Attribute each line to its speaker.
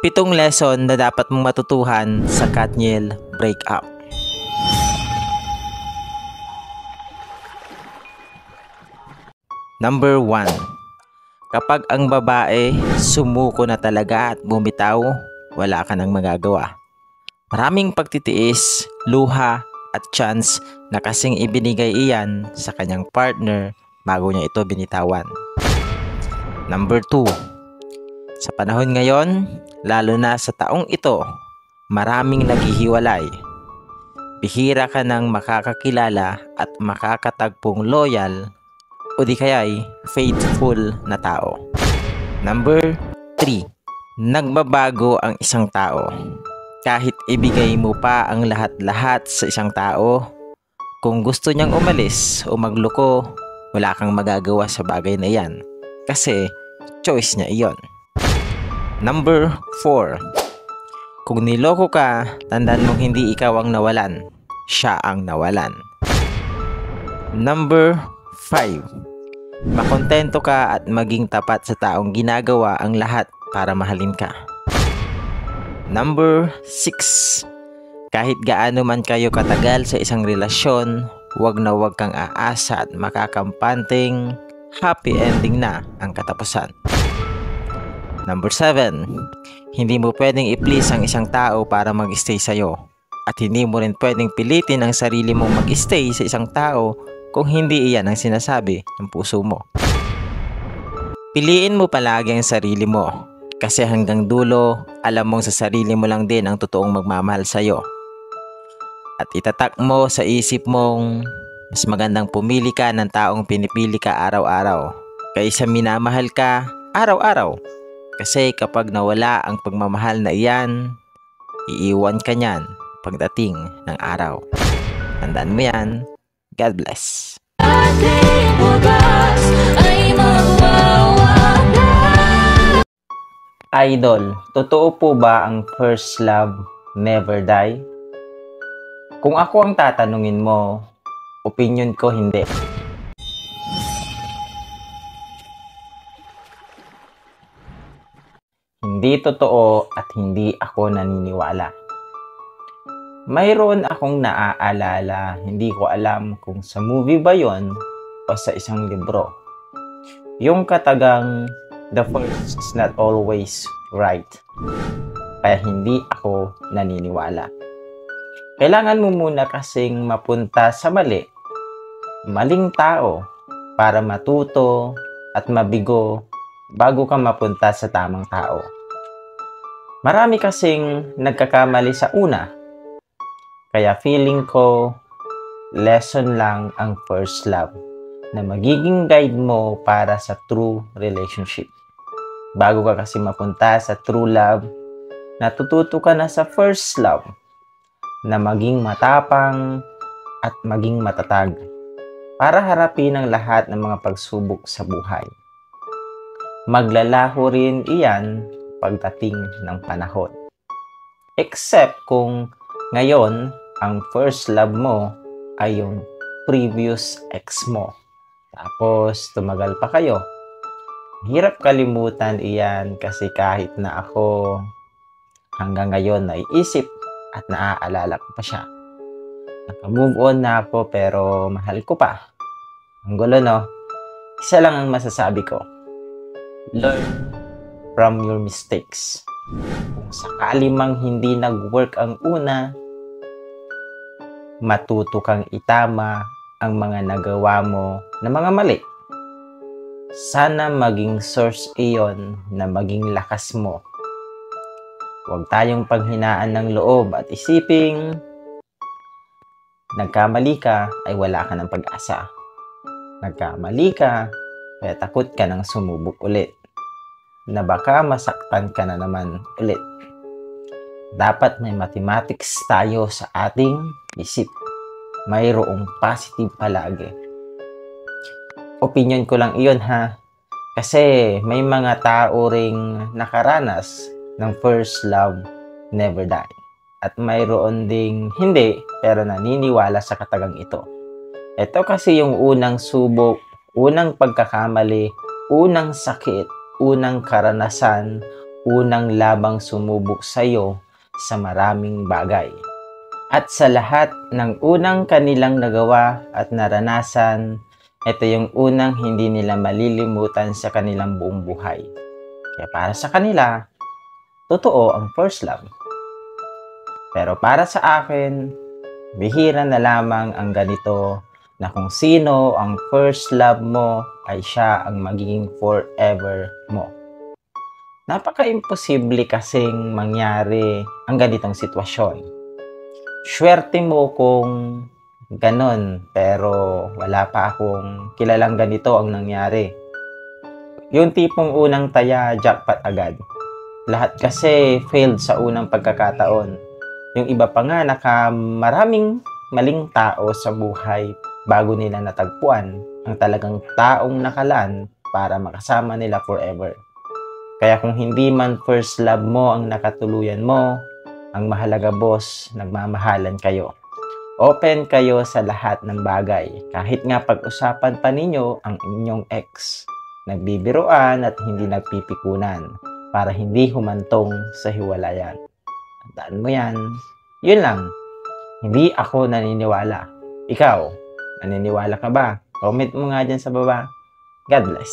Speaker 1: 7 lesson na dapat mong matutuhan sa Katniel breakup. Number 1. Kapag ang babae sumuko na talaga at bumitaw, wala ka nang magagawa. Maraming pagtitiis, luha at chance na kasing ibinigay iyan sa kanyang partner bago niya ito binitawan. Number 2. Sa panahon ngayon, lalo na sa taong ito, maraming naghihiwalay. Bihira ka ng makakakilala at makakatagpong loyal o di kaya'y faithful na tao. Number 3. Nagbabago ang isang tao. Kahit ibigay mo pa ang lahat-lahat sa isang tao, kung gusto niyang umalis o magloko, wala kang magagawa sa bagay na iyan. Kasi choice niya iyon. Number 4. Kung niloko ka, tandaan mong hindi ikaw ang nawalan, siya ang nawalan. Number 5. Makontento ka at maging tapat sa taong ginagawa ang lahat para mahalin ka. Number 6. Kahit gaano man kayo katagal sa isang relasyon, huwag na huwag kang aasa at makakampanting happy ending na ang katapusan. Number 7. Hindi mo pwedeng i-please ang isang tao para mag-stay sa'yo. At hindi mo rin pwedeng pilitin ang sarili mong mag-stay sa isang tao kung hindi iyan ang sinasabi ng puso mo. Piliin mo palagi ang sarili mo. Kasi hanggang dulo, alam mong sa sarili mo lang din ang totoong magmamahal sa'yo. At itatak mo sa isip mong mas magandang pumili ka ng taong pinipili ka araw-araw kaysa minamahal ka araw-araw. Kasi kapag nawala ang pagmamahal na iyan, iiwan ka niyan pagdating ng araw. Tandaan mo yan. God bless. Idol, totoo po ba ang first love never die? Kung ako ang tatanungin mo, opinion ko hindi. Hindi totoo at hindi ako naniniwala. Mayroon akong naaalala, hindi ko alam kung sa movie ba yon o sa isang libro. Yung katagang, the first is not always right. Kaya hindi ako naniniwala. Kailangan mo muna kasing mapunta sa maling tao para matuto at mabigo bago ka mapunta sa tamang tao. Marami kasing nagkakamali sa una. Kaya feeling ko, lesson lang ang first love na magiging guide mo para sa true relationship. Bago ka kasi mapunta sa true love, natututo ka na sa first love na maging matapang at maging matatag para harapin ang lahat ng mga pagsubok sa buhay. Maglalaho rin iyan pagdating ng panahon. Except kung ngayon, ang first love mo ay yung previous ex mo. Tapos, tumagal pa kayo. Hirap kalimutan iyan kasi kahit na ako hanggang ngayon naiisip at naaalala ko pa siya. Naka-move on na ako pero mahal ko pa. Ang gulo, no? Isa lang ang masasabi ko. Learn from your mistakes. Kung sakali mang hindi nag-work ang una, matuto kang itama ang mga nagawa mo na mga mali. Sana maging source iyon na maging lakas mo. Huwag tayong panghinaan ng loob at isiping nagkamali ka ay wala ka ng pag-asa. Nagkamali ka kaya takot ka nang sumubok ulit, na baka masaktan ka na naman ulit. Dapat may mathematics tayo sa ating isip. Mayroong positive palagi. Opinion ko lang iyon ha. Kasi may mga tao ring nakaranas ng first love never die. At mayroon ding hindi pero naniniwala sa katagang ito. Ito kasi yung unang subok, unang pagkakamali, unang sakit, unang karanasan, unang labang sumubok sa'yo sa maraming bagay. At sa lahat ng unang kanilang nagawa at naranasan, ito yung unang hindi nila malilimutan sa kanilang buong buhay. Kaya para sa kanila, totoo ang first love. Pero para sa akin, bihira na lamang ang ganito na kung sino ang first love mo ay siya ang magiging forever mo. Napaka-imposible kasing mangyari ang ganitong sitwasyon. Swerte mo kung ganon, pero wala pa akong kilalang ganito ang nangyari. Yung tipong unang taya, jackpot agad. Lahat kasi failed sa unang pagkakataon. Yung iba pa nga maraming maling tao sa buhay bago nila natagpuan ang talagang taong nakalaan para makasama nila forever. Kaya kung hindi man first love mo ang nakatuluyan mo, ang mahalaga boss, nagmamahalan kayo. Open kayo sa lahat ng bagay. Kahit nga pag-usapan pa ninyo ang inyong ex. Nagbibiruan at hindi nagpipikunan para hindi humantong sa hiwalayan. Tandaan mo yan. Yun lang. Hindi ako naniniwala. Ikaw, naniniwala ka ba? Comment mo nga dyan sa baba. God bless.